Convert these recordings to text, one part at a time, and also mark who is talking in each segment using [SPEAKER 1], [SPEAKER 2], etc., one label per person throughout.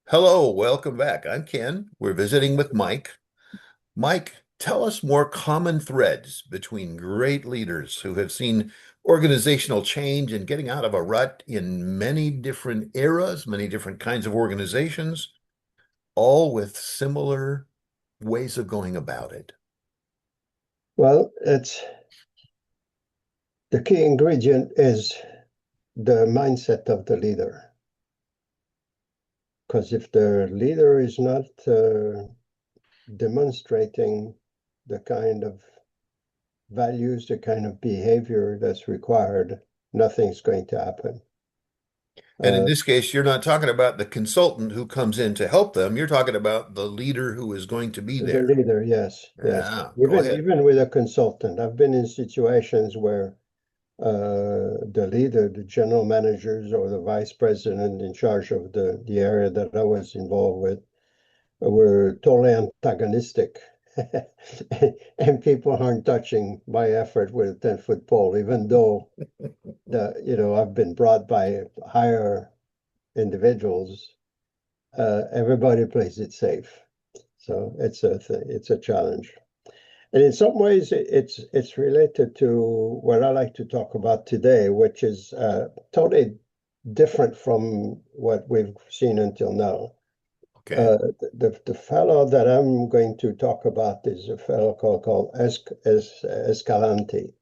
[SPEAKER 1] Hello, welcome back. I'm Ken. We're visiting with Mike. Mike, tell us more common threads between great leaders who have seen organizational change and getting out of a rut in many different eras, many different kinds of organizations, all with similar ways of going about it.
[SPEAKER 2] Well, it's the key ingredient is the mindset of the leader. Because if the leader is not demonstrating the kind of values, the kind of behavior that's required, nothing's going to happen.
[SPEAKER 1] And in
[SPEAKER 2] Uh,
[SPEAKER 1] this case, you're not talking about the consultant who comes in to help them. You're talking about the leader who is going to be
[SPEAKER 2] the
[SPEAKER 1] there.
[SPEAKER 2] leader, yes, yes.
[SPEAKER 1] Yeah, go
[SPEAKER 2] Even
[SPEAKER 1] ahead.
[SPEAKER 2] even with a consultant, I've been in situations where the leader, the general managers, or the vice president in charge of the area that I was involved with were totally antagonistic. And people aren't touching my effort with a 10-foot pole, even though I've been brought by higher individuals. Everybody plays it safe. So it's a challenge. And in some ways, it's related to what I like to talk about today, which is totally different from what we've seen until now.
[SPEAKER 1] Okay.
[SPEAKER 2] The fellow that I'm going to talk about is a fellow called Escalante.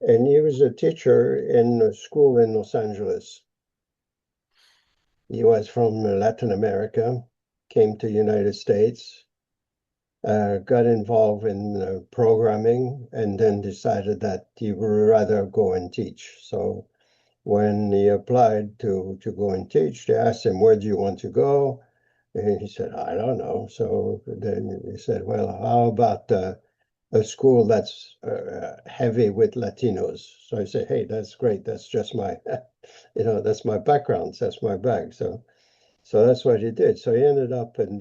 [SPEAKER 2] And he was a teacher in a school in Los Angeles. He was from Latin America, came to the United States, got involved in programming, and then decided that he would rather go and teach. So when he applied to go and teach, they asked him, "Where do you want to go?" And he said, "I don't know." So then he said, "Well, how about a school that's heavy with Latinos?" So I said, "Hey, that's great. That's just my, that's my background. That's my bag." So that's what he did. So he ended up in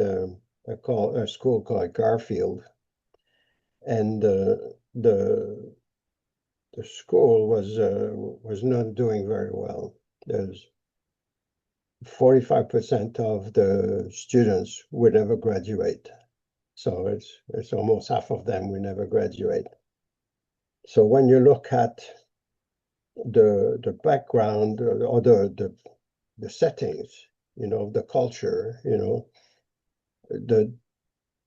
[SPEAKER 2] a school called Garfield, and the school was not doing very well. There's 45% of the students would never graduate. So it's almost half of them will never graduate. So when you look at the background or the settings, the culture, the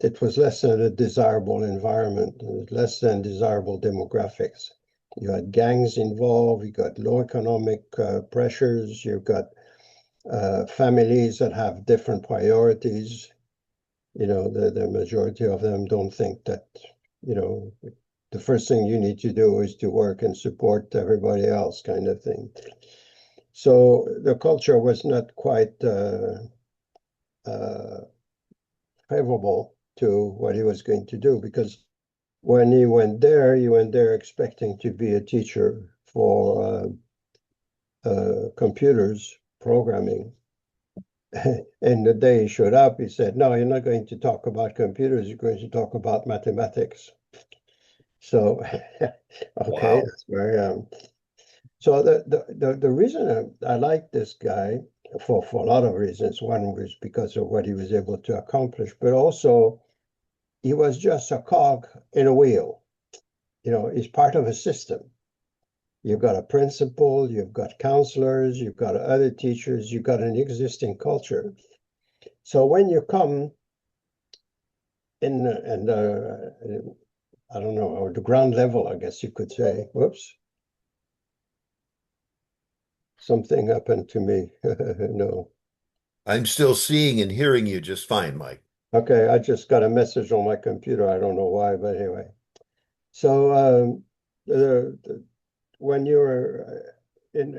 [SPEAKER 2] it was less than a desirable environment, less than desirable demographics. You had gangs involved, you got low economic pressures, you've got families that have different priorities. The majority of them don't think that, you know, the first thing you need to do is to work and support everybody else, kind of thing. So the culture was not quite uh, favorable to what he was going to do because when he went there expecting to be a teacher for computers programming. And the day he showed up, he said, "No, you're not going to talk about computers. You're going to talk about mathematics." So, okay,
[SPEAKER 1] Wow.
[SPEAKER 2] that's very. So the reason I like this guy for a lot of reasons. One was because of what he was able to accomplish, but also he was just a cog in a wheel. He's part of a system. You've got a principal, you've got counselors, you've got other teachers, you've got an existing culture. So when you come in and I don't know, or the ground level, I guess you could say, whoops, something happened to me. No.
[SPEAKER 1] I'm still seeing and hearing you just fine, Mike.
[SPEAKER 2] Okay, I just got a message on my computer. I don't know why, but anyway. So when you're in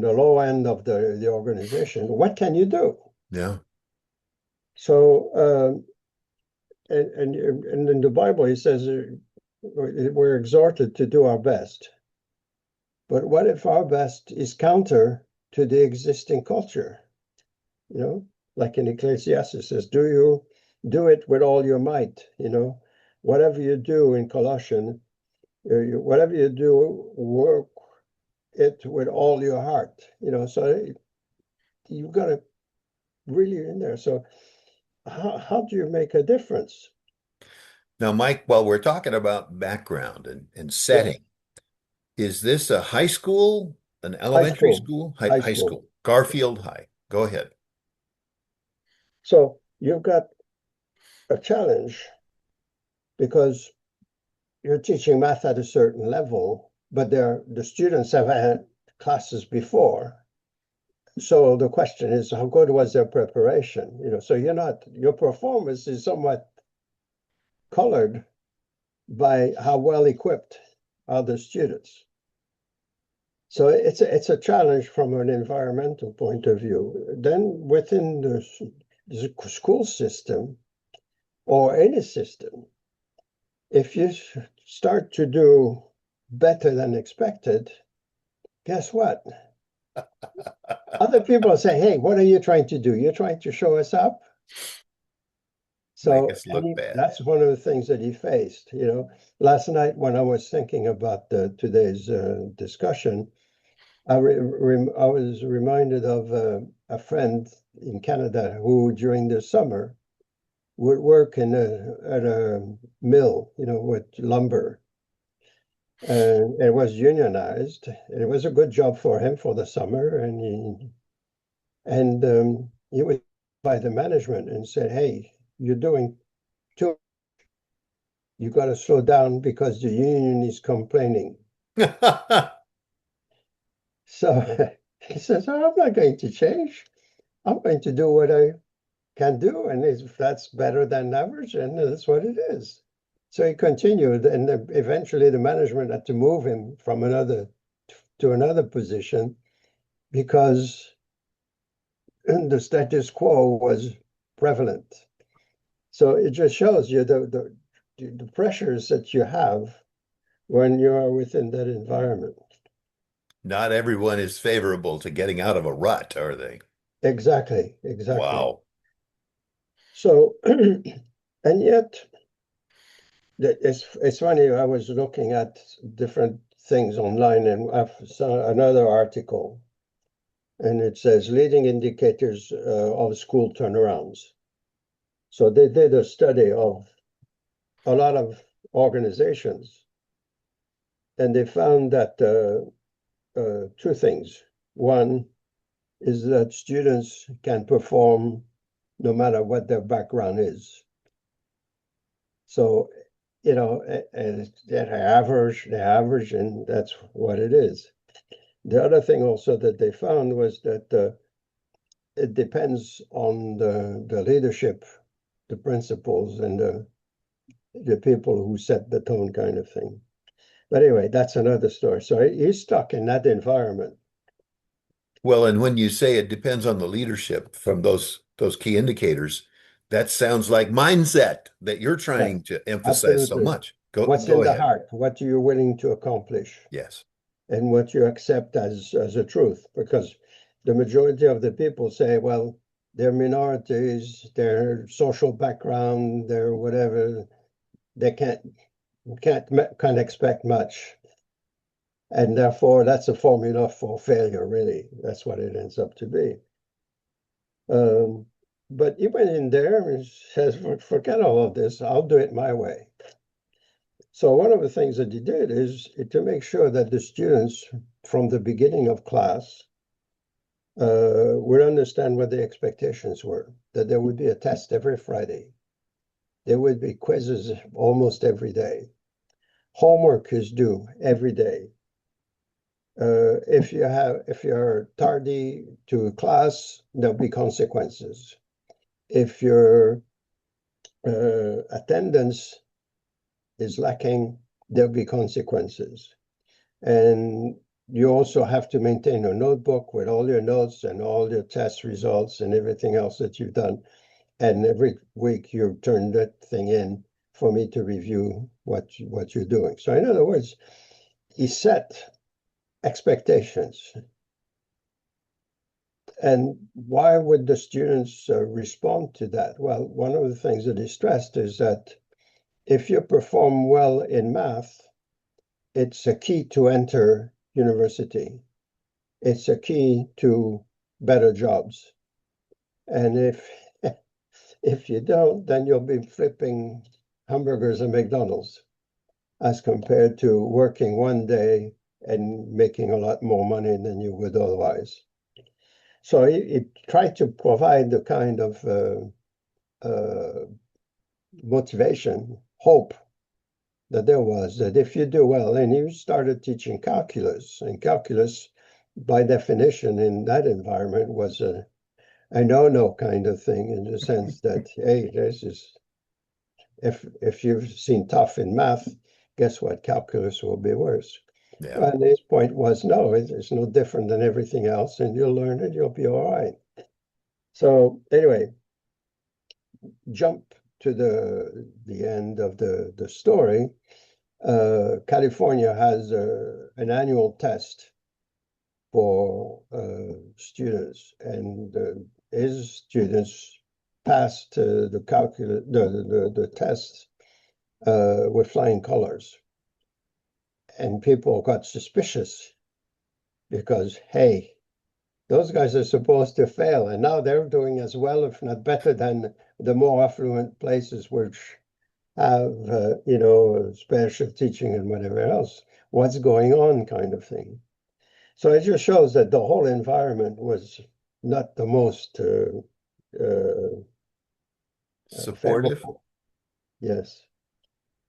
[SPEAKER 2] the low end of the organization, what can you do?
[SPEAKER 1] Yeah.
[SPEAKER 2] So and in the Bible, he says we're exhorted to do our best. But what if our best is counter to the existing culture? You know, like in Ecclesiastes says, do you do it with all your might? Whatever you do in Colossians, whatever you do, work it with all your heart. So you've got to really in there. So how do you make a difference?
[SPEAKER 1] Now, Mike, while we're talking about background and
[SPEAKER 2] Yeah,
[SPEAKER 1] setting, is this a high school, an
[SPEAKER 2] high
[SPEAKER 1] elementary
[SPEAKER 2] school,
[SPEAKER 1] school,
[SPEAKER 2] high
[SPEAKER 1] high
[SPEAKER 2] school.
[SPEAKER 1] school? Garfield High. Go ahead.
[SPEAKER 2] So you've got a challenge because you're teaching math at a certain level, but the students have had classes before. So the question is, how good was their preparation? So your performance is somewhat colored by how well equipped are the students. So it's a challenge from an environmental point of view. Then within the school system or any system, if you start to do better than expected, guess what? Other people say, hey, what are you trying to do? You're trying to show us up?
[SPEAKER 1] Make
[SPEAKER 2] So
[SPEAKER 1] us look bad.
[SPEAKER 2] that's one of the things that he faced. Last night when I was thinking about today's discussion, I was reminded of a friend in Canada who, during the summer, would work at a mill, with lumber, and it was unionized. It was a good job for him for the summer, and he was by the management and said, "Hey, you're doing too. You got to slow down because the union is complaining." So he says, "Oh, I'm not going to change. I'm going to do what I can do, and if that's better than average, and that's what it is." So he continued, and eventually the management had to move him from another to another position because the status quo was prevalent. So it just shows you the pressures that you have when you are within that environment.
[SPEAKER 1] Not everyone is favorable to getting out of a rut, are they?
[SPEAKER 2] Exactly, exactly.
[SPEAKER 1] Wow.
[SPEAKER 2] So, and yet, it's funny. I was looking at different things online, and I saw another article, and it says leading indicators of school turnarounds. So they did a study of a lot of organizations, and they found that two things. One is that students can perform no matter what their background is. So, and they average, and that's what it is. The other thing also that they found was that it depends on the leadership, the principals, and the people who set the tone, kind of thing. But anyway, that's another story. So he's stuck in that environment.
[SPEAKER 1] Well, and when you say it depends on the leadership from those key indicators, that sounds like mindset that you're
[SPEAKER 2] Yeah,
[SPEAKER 1] trying to emphasize so
[SPEAKER 2] absolutely.
[SPEAKER 1] much. Go
[SPEAKER 2] What's
[SPEAKER 1] go
[SPEAKER 2] in the
[SPEAKER 1] ahead.
[SPEAKER 2] heart? What are you willing to accomplish?
[SPEAKER 1] Yes.
[SPEAKER 2] And what you accept as a truth? Because the majority of the people say, well, they're minorities, their social background, their whatever, they can't expect much. And therefore, that's a formula for failure, really. That's what it ends up to be. Um, but he went in there and says, forget all of this, I'll do it my way. So one of the things that he did is to make sure that the students from the beginning of class would understand what the expectations were, that there would be a test every Friday. There would be quizzes almost every day. Homework is due every day. If you're tardy to class, there'll be consequences. If your attendance is lacking, there'll be consequences. And you also have to maintain a notebook with all your notes and all your test results and everything else that you've done. And every week you turn that thing in for me to review what you're doing. So in other words, he set expectations. And why would the students respond to that? Well, one of the things that he stressed is that if you perform well in math, it's a key to enter university. It's a key to better jobs. And if you don't, then you'll be flipping hamburgers at McDonald's as compared to working one day and making a lot more money than you would otherwise. So he tried to provide the kind of uh, motivation, hope that there was that if you do well, and you started teaching calculus, and calculus, by definition, in that environment was a no-no kind of thing in the sense that, hey, this is if you've seen tough in math, guess what? Calculus will be worse.
[SPEAKER 1] Yeah.
[SPEAKER 2] And his point was, no, it's no different than everything else, and you'll learn it, you'll be all right. So anyway, jump to the end of the story. California has an annual test for students, and his students passed the calculus the test with flying colors, and people got suspicious because hey, those guys are supposed to fail, and now they're doing as well, if not better, than the more affluent places which have special teaching and whatever else. What's going on, kind of thing. So it just shows that the whole environment was not the most
[SPEAKER 1] Supportive.
[SPEAKER 2] favorable. Yes.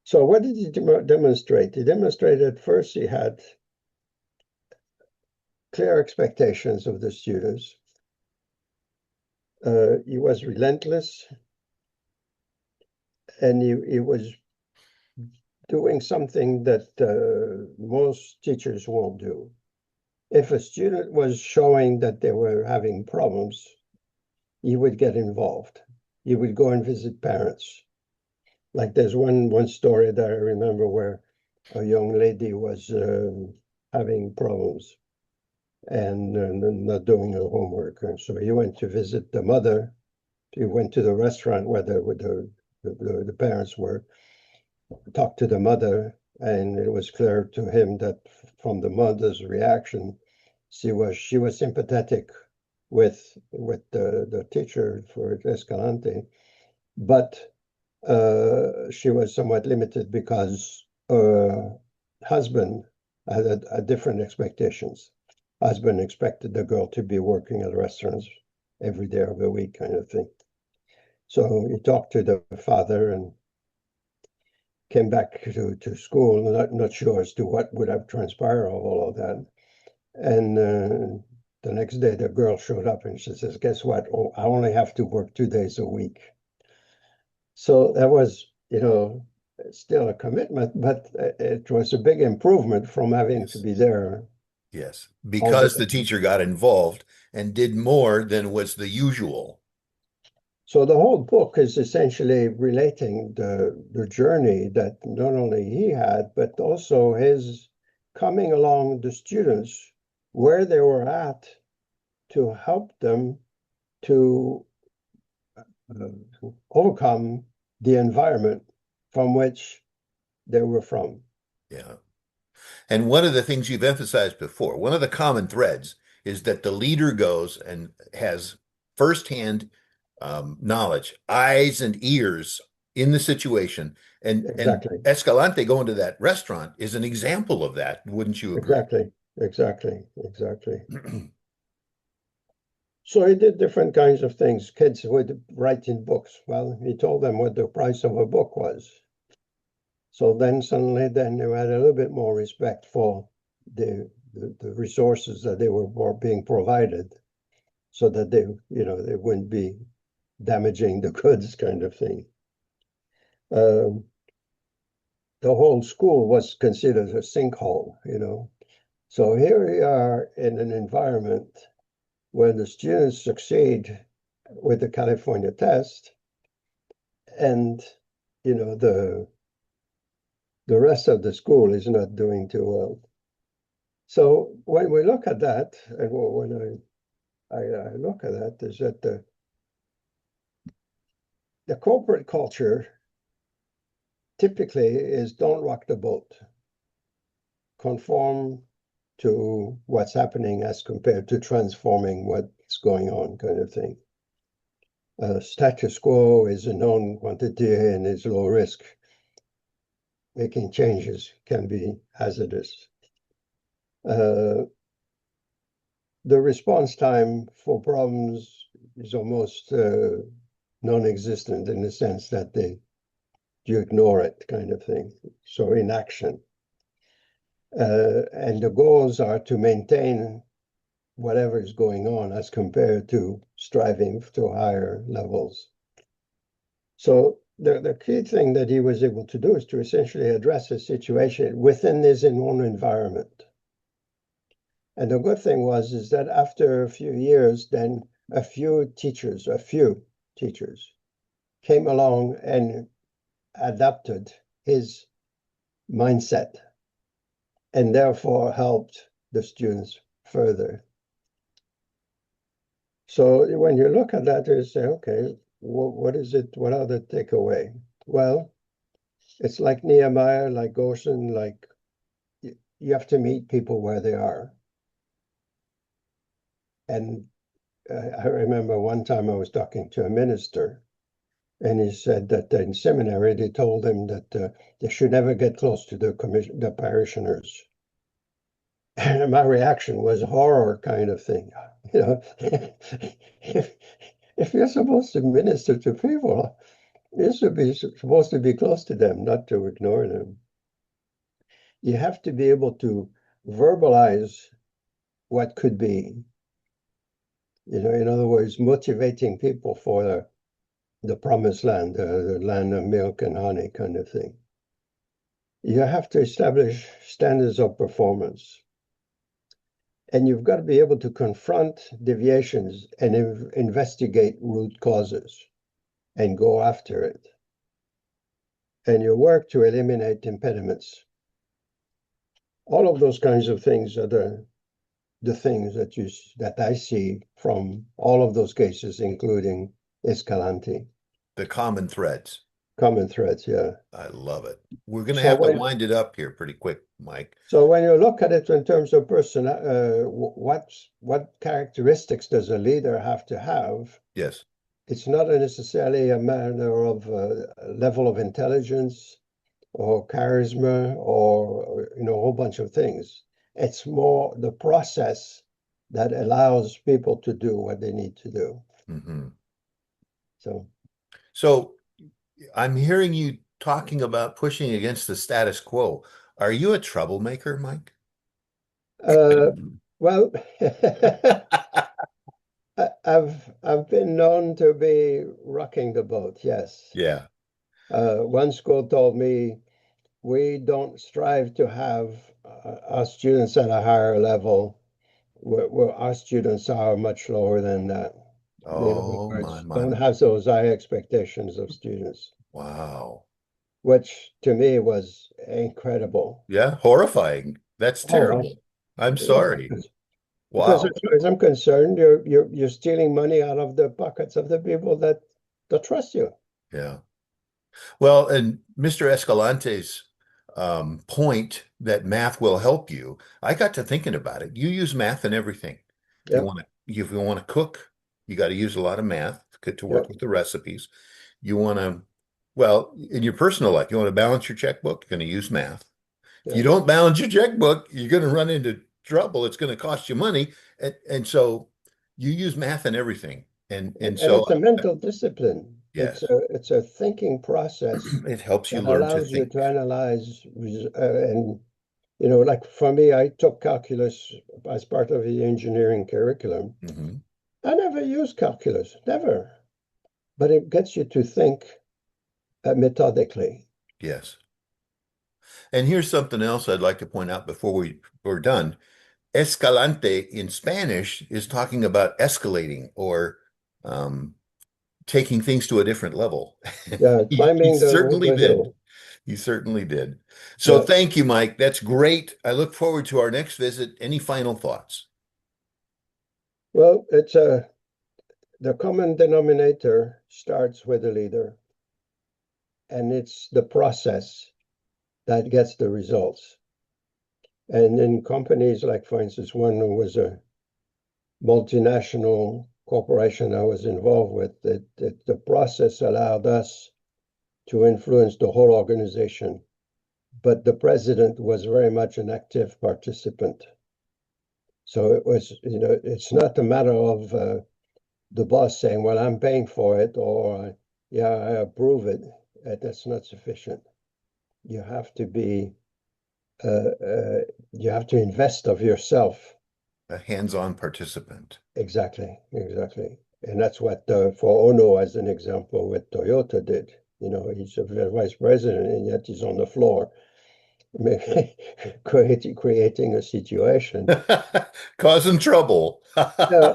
[SPEAKER 2] So what did he demonstrate? He demonstrated first he had clear expectations of the students. He was relentless, and he was doing something that most teachers won't do. If a student was showing that they were having problems, he would get involved. He would go and visit parents. Like there's one story that I remember where a young lady was having problems and not doing her homework. And so he went to visit the mother. He went to the restaurant where the parents were, talked to the mother, and it was clear to him that from the mother's reaction, she was sympathetic with the teacher for Escalante, but she was somewhat limited because her husband had a different expectations. Husband expected the girl to be working at restaurants every day of the week, kind of thing. So he talked to the father and came back to school, not sure as to what would have transpired of all of that. And the next day, the girl showed up and she says, guess what? Oh, I only have to work 2 days a week. So that was, still a commitment, but it was a big improvement from having to
[SPEAKER 1] Yes.
[SPEAKER 2] be there
[SPEAKER 1] Yes.
[SPEAKER 2] all the
[SPEAKER 1] Because the
[SPEAKER 2] time.
[SPEAKER 1] teacher got involved and did more than was the usual.
[SPEAKER 2] So the whole book is essentially relating the journey that not only he had, but also his coming along the students where they were at to help them to overcome the environment from which they were from.
[SPEAKER 1] Yeah. And one of the things you've emphasized before, one of the common threads is that the leader goes and has firsthand knowledge, eyes and ears in the situation. And
[SPEAKER 2] Exactly,
[SPEAKER 1] Escalante going to that restaurant is an example of that. Wouldn't you agree?
[SPEAKER 2] exactly, exactly, exactly. So he did different kinds of things. Kids would write in books. Well, he told them what the price of a book was. So then suddenly, then they had a little bit more respect for the resources that they were being provided, so that they wouldn't be damaging the goods, kind of thing. Um, the whole school was considered a sinkhole. So here we are in an environment where the students succeed with the California test, and the rest of the school is not doing too well. So when we look at that, and when I look at that, is that the corporate culture typically is don't rock the boat, conform to what's happening as compared to transforming what's going on, kind of thing. Status quo is a known quantity and is low risk. Making changes can be hazardous. The response time for problems is almost non-existent in the sense that you ignore it kind of thing. So inaction. And the goals are to maintain whatever is going on as compared to striving to higher levels. So the key thing that he was able to do is to essentially address a situation within his own environment. And the good thing was is that after a few years, then a few teachers came along and adapted his mindset and therefore helped the students further. So when you look at that, you say, okay, what is it? What are the takeaway? Well, it's like Nehemiah, like Goshen, like you have to meet people where they are. And I remember one time I was talking to a minister, and he said that in seminary they told him that they should never get close to the parishioners. And my reaction was horror kind of thing. You know, if you're supposed to minister to people, you're supposed to be close to them, not to ignore them. You have to be able to verbalize what could be. You know, in other words, motivating people for the promised land, the land of milk and honey kind of thing. You have to establish standards of performance. And you've got to be able to confront deviations and investigate root causes and go after it. And you work to eliminate impediments. All of those kinds of things are the things that I see from all of those cases, including Escalante.
[SPEAKER 1] The common threads.
[SPEAKER 2] Common threads, yeah.
[SPEAKER 1] I love it. We're going to
[SPEAKER 2] So
[SPEAKER 1] have to
[SPEAKER 2] when
[SPEAKER 1] wind it up here pretty quick, Mike.
[SPEAKER 2] so when you look at it in terms of person, what characteristics does a leader have to have?
[SPEAKER 1] Yes.
[SPEAKER 2] It's not necessarily a matter of level of intelligence or charisma or a whole bunch of things. It's more the process that allows people to do what they need to do.
[SPEAKER 1] Hmm.
[SPEAKER 2] So,
[SPEAKER 1] So I'm hearing you talking about pushing against the status quo. Are you a troublemaker, Mike?
[SPEAKER 2] uh, well, I've been known to be rocking the boat. Yes.
[SPEAKER 1] Yeah.
[SPEAKER 2] One school told me we don't strive to have our students at a higher level. Where our students are much lower than that. In other
[SPEAKER 1] Oh,
[SPEAKER 2] words,
[SPEAKER 1] my,
[SPEAKER 2] don't
[SPEAKER 1] my.
[SPEAKER 2] have those high expectations of students,
[SPEAKER 1] Wow.
[SPEAKER 2] which to me was incredible.
[SPEAKER 1] Yeah, horrifying. That's
[SPEAKER 2] Oh, well,
[SPEAKER 1] terrible. I'm
[SPEAKER 2] yeah,
[SPEAKER 1] sorry.
[SPEAKER 2] because
[SPEAKER 1] Wow.
[SPEAKER 2] as far as I'm concerned, you're stealing money out of the pockets of the people that trust you.
[SPEAKER 1] Yeah. Well, and Mr. Escalante's point that math will help you, I got to thinking about it. You use math in everything.
[SPEAKER 2] Yep,
[SPEAKER 1] If you want to cook, you got to use a lot of math to work
[SPEAKER 2] yep,
[SPEAKER 1] with the recipes. You want to, well, in your personal life, you want to balance your checkbook, you're going to use math. If you
[SPEAKER 2] yep.
[SPEAKER 1] don't balance your checkbook, you're going to run into trouble. It's going to cost you money. And so you use math in everything. And
[SPEAKER 2] And
[SPEAKER 1] so
[SPEAKER 2] it's a mental discipline. It's
[SPEAKER 1] yes,
[SPEAKER 2] a thinking process
[SPEAKER 1] it helps you
[SPEAKER 2] that
[SPEAKER 1] learn to
[SPEAKER 2] allows you to
[SPEAKER 1] think.
[SPEAKER 2] analyze and like for me, I took calculus as part of the engineering curriculum.
[SPEAKER 1] Hmm.
[SPEAKER 2] I never used calculus, never. But it gets you to think methodically.
[SPEAKER 1] Yes. And here's something else I'd like to point out before we're done. Escalante in Spanish is talking about escalating or um, taking things to a different level.
[SPEAKER 2] Yeah,
[SPEAKER 1] He
[SPEAKER 2] climbing
[SPEAKER 1] certainly
[SPEAKER 2] the
[SPEAKER 1] did.
[SPEAKER 2] hill.
[SPEAKER 1] He certainly did. So
[SPEAKER 2] Yeah.
[SPEAKER 1] thank you, Mike. That's great. I look forward to our next visit. Any final thoughts?
[SPEAKER 2] Well, the common denominator starts with the leader, and it's the process that gets the results. And in companies like, for instance, one was a multinational corporation I was involved with, that the process allowed us to influence the whole organization, but the president was very much an active participant. So it was, it's not a matter of the boss saying, well, I'm paying for it, or yeah, I approve it. That's not sufficient. You have to be, you have to invest of yourself.
[SPEAKER 1] A hands-on participant.
[SPEAKER 2] Exactly, exactly. And that's what for Ono, as an example, what Toyota did. He's a vice president, and yet he's on the floor, maybe creating a situation.
[SPEAKER 1] Causing trouble.
[SPEAKER 2] Yeah,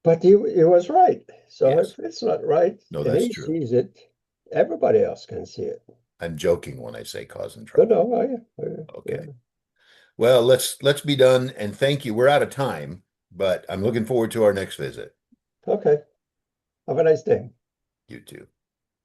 [SPEAKER 2] but he was right. So
[SPEAKER 1] Yes.
[SPEAKER 2] if it's not right
[SPEAKER 1] No,
[SPEAKER 2] and
[SPEAKER 1] that's
[SPEAKER 2] he
[SPEAKER 1] true.
[SPEAKER 2] sees it, everybody else can see it.
[SPEAKER 1] I'm joking when I say causing
[SPEAKER 2] No,
[SPEAKER 1] trouble.
[SPEAKER 2] no,
[SPEAKER 1] Okay.
[SPEAKER 2] yeah.
[SPEAKER 1] Well, let's be done and thank you. We're out of time, but I'm looking forward to our next visit.
[SPEAKER 2] Okay. Have a nice day.
[SPEAKER 1] You too.